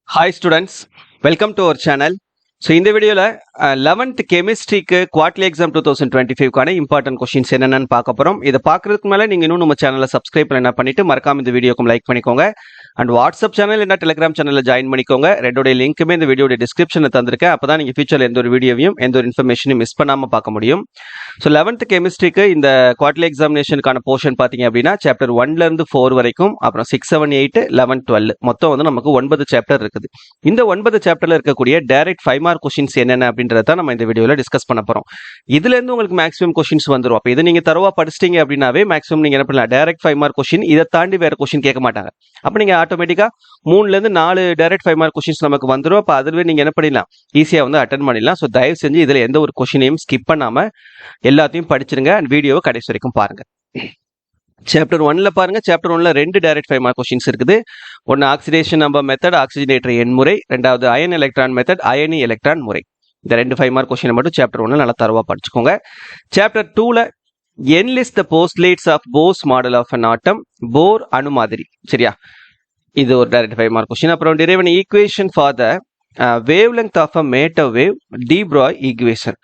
Hi students, welcome to our channel. So இந்த வீடியோல 11th கெமிஸ்ட்ரிக்கு குவார்டர்லி எக்ஸாம் 2025க்கான இம்பார்ட்டன்ட் கொஸ்டின்ஸ் என்னென்னு பார்க்க போறோம். இதை பார்க்கறதுக்கு மேல நீங்க இன்னும் நம்ம சேனலை சப்ஸ்கிரைப் பண்ணிட்டு மறக்காம இந்த வீடியோக்கும் லைக் பண்ணிக்கோங்க. அண்ட் வாட்ஸ்அப் சேனல் என்ன டெலிகிராம் சேனல்ல ஜாயின் பண்ணிக்கோங்க. ரெண்டோட லிங்க்குமே இந்த வீடியோட டிஸ்கிரிப்ஷன்ல தந்திருக்கேன். அப்பதான் நீங்க ஃபியூச்சர்ல எந்த ஒரு வீடியோவையும் எந்த ஒரு இன்ஃபர்மேஷனையும் மிஸ் பண்ணாம பார்க்க முடியும். ஸோ 11th கெமிஸ்ட்ரிக்கு இந்த குவார்டர்லி எக்ஸாமினேஷனுக்கான போர்ஷன் பாத்தீங்க அப்படின்னா சாப்டர் 1ல இருந்து 4 வரைக்கும், அப்புறம் 6, 7, 8, 11, 12 மொத்தம் வந்து நமக்கு 9 சாப்டர் இருக்குது. இந்த 9 சாப்டர்ல இருக்கக்கூடிய டைரக்ட் 5 மார்க் கொஸ்டின்ஸ் என்னென்ன அப்படின்றத நம்ம இந்த வீடியோல டிஸ்கஸ் பண்ண போறோம். இதுல இருந்து உங்களுக்கு மேக்ஸிமம் கொஸ்டின்ஸ் வந்துரும். அப்ப இதை நீங்க தரவா படிச்சிட்டீங்க அப்படின்னாவே மேக்ஸிமம் நீங்க என்ன பண்ணலாம், டைரக்ட் 5 மார்க் கொஸ்டின், இதை தாண்டி வேற கொஸ்டின் கேட்க மாட்டாங்க. அப்ப நீங்க ஆட்டோமேட்டிக்கா 3ல இருந்து 4 டைரக்ட் 5 மார்க் கொஸ்டின்ஸ் நமக்கு வந்துரும். அப்ப அதுவே நீங்க என்ன பண்ணிடலாம், ஈஸியா வந்து அட்டன் பண்ணிடலாம். ஸோ தயவு செஞ்சு இதுல எந்த ஒரு கொஸ்டினையும் ஸ்கிப் பண்ணாம எல்லாத்தையும் படிச்சிருங்க. அண்ட் வீடியோவை கடைசி வரைக்கும் பாருங்க. சாப்டர் 1ல பாருங்க. சாப்டர் 1ல 2 டைரக்ட் 5 மார்க் கொஸ்டின்ஸ் இருக்குது. ஒன்னு ஆக்சிடேஷன் நம்பர் மெத்தட், ஆக்சிஜனேட்டர் எண்முறை. ரெண்டாவது அயன் எலக்ட்ரான் மெத்தட், அயனி எலக்ட்ரான் முறை. இந்த 2 5 மார்க் கொஸ்டின் மட்டும் சாப்டர் 1ல நல்லா தரவா படிச்சுக்கோங்க. சாப்டர் 2ல enlist the postulates of Bohr's model of an atom, Bohr அணு மாதிரி. சரியா, இது ஒரு டைரக்ட் 5 மார்க் கொஸ்டின். அப்புறம் derive an equation for the wavelength of a matter wave, de Broglie equation.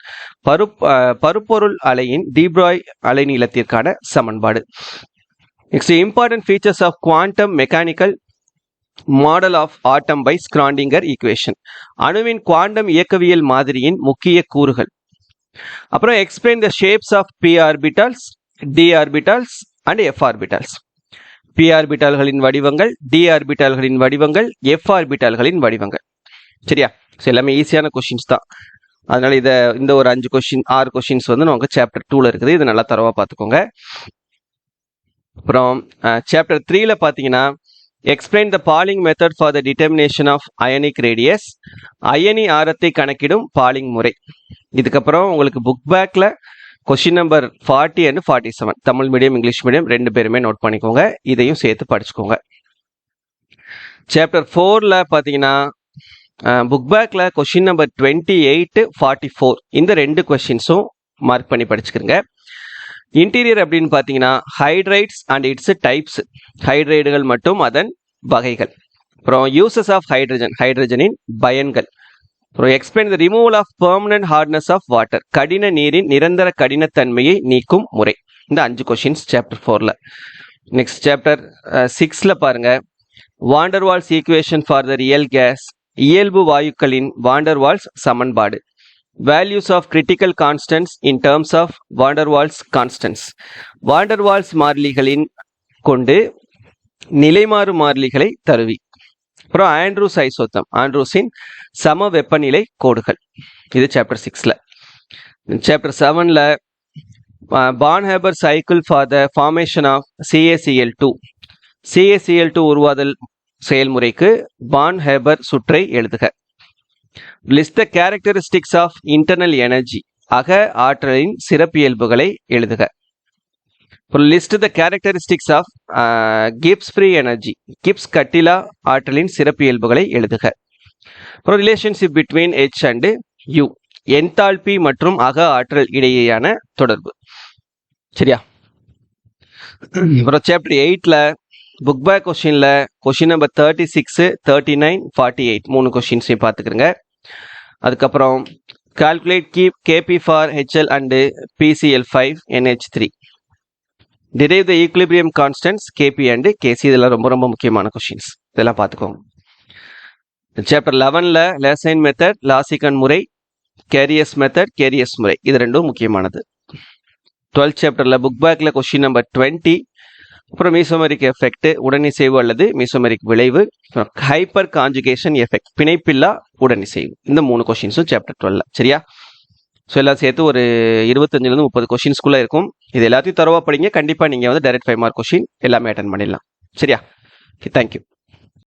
பருப்பொருள் அலையின் de Broglie அலைநீளத்திற்கான சமன்பாடு. Next, important features of quantum mechanical model of atom by Schrodinger equation. அணுவின் குவாண்டம் இயக்கவியல் மாதிரியின் முக்கிய கூறுகள். அப்புறம் explain the shapes of p orbitals, d orbitals and f orbitals. P ஆர்பிட்டால்களின் வடிவங்கள், டி ஆர்பிட்டால்களின் வடிவங்கள், எஃப் ஆர்பிட்டால்களின் வடிவங்கள். சரியா, எல்லாமே ஈஸியான கொஸ்டின்ஸ் தான். அதனால இந்த ஒரு 6 கொஸ்டின்ஸ் வந்து நமக்கு சாப்டர் 2ல இருக்குது. இது நல்லா தரவா பார்த்துக்கோங்க. அப்புறம் சாப்டர் 3ல பாத்தீங்கன்னா explain the Pauling method for the determination of ionic radius, அயனி ஆரத்தை கணக்கிடும் பாலிங் முறை. இதுக்கப்புறம் உங்களுக்கு புக் பேக்ல question number 40 and 47 Tamil medium English medium 2 பேருமே நோட் பண்ணிக்கோங்க. இதையும் சேர்த்து படிச்சுக்கோங்க. சாப்டர் 4ல பாத்தீங்கன்னா புக் பேக்ல கொஸ்டின் நம்பர் 28, 44 இந்த 2 கொஸ்டின்ஸும் மார்க் பண்ணி படிச்சுக்கிறங்க. இன்டீரியர் அப்படின்னு பாத்தீங்கன்னா ஹைட்ரைட்ஸ் அண்ட் இட்ஸ் டைப்ஸ், ஹைட்ரைடுகள் மற்றும் அதன் வகைகள். அப்புறம் யூசஸ் ஆஃப் ஹைட்ரஜன், ஹைட்ரஜனின் பயன்கள். அப்புறம் explain the removal of permanent hardness of water, கடின நீரின் நிரந்தர கடினத்தன்மையை நீக்கும் முறை. இந்த 5 கொஸ்டின்ஸ் சாப்டர் 4ல. நெக்ஸ்ட் சாப்டர் 6ல பாருங்க, van der Waals equation for the real gas, இயல்பு வாயுக்களின் வாண்டர்வால்ஸ் சமன்பாடு. Values of critical constants in terms of van der Waals constants. van der Waals மாறிலிகளின் கொண்டு நிலைமாறு மாறிலிகளை தருவி. அப்புறம் ஆண்ட்ரூஸ் ஐசோத்தம், ஆண்ட்ரூஸின் சம வெப்பநிலை கோடுகள். இது சாப்டர் 6ல. சாப்டர் 7ல Born-Haber cycle for the formation of CaCl2. CaCl2 உருவாதல் செயல்முறைக்கு Born-Haber சுற்றை எழுதுக. List the characteristics of internal energy, அக ஆற்றலின் சிறப்பியல்புகளை எழுதுக. List the characteristics of Gibbs free energy, Gibbs கட்டிலா ஆற்றலின் சிறப்பியல்புகளை எழுதுக. Relationship between H and U, enthalpy மற்றும் அக ஆற்றல் இடையேயான தொடர்பு. சரியா, அப்புறம் சாப்டர் 8ல புக் பேக் கொஸ்டின்ல கொஸ்டின் நம்பர் 36, 39, 48 3 கொஸ்டின்ஸையும் பார்த்துக்கிறங்க. அதுக்கப்புறம் calculate Kp for HL and PCl five NH3. Derive the equilibrium constants Kp and Kc. இதெல்லாம் ரொம்ப ரொம்ப முக்கியமான கொஸ்டின்ஸ், இதெல்லாம் பார்த்துக்கோங்க. சாப்டர் 11ல லேசைன் மெத்தட், லாசிகன் முறை, கேரியஸ் மெத்தட், கேரியஸ் முறை. இது ரெண்டும் முக்கியமானது. 12th சாப்டர்ல புக் பேக்ல கொஸ்டின் நம்பர் 20. அப்புறம் மீசோமெரிக் எஃபெக்ட், உடனிசைவு அல்லது மீசோமெரிக் விளைவு. ஹைப்பர் கான்ஜுகேஷன் எஃபெக்ட், பிணைப்பில்லா உடனிசைவு. இந்த 3 கொஸ்டின்ஸும் சாப்டர் 12ல. சரியா, ஸோ எல்லாம் சேர்த்து ஒரு 25ல 30 கொஸ்டின்ஸ்குள்ள இருக்கும். இது எல்லாத்தையும் தரவா படிங்க. கண்டிப்பா நீங்க வந்து டைரக்ட் 5 மார்க் கொஸ்டின் எல்லாமே அட்டன் பண்ணிடலாம். சரியா, தேங்க்யூ.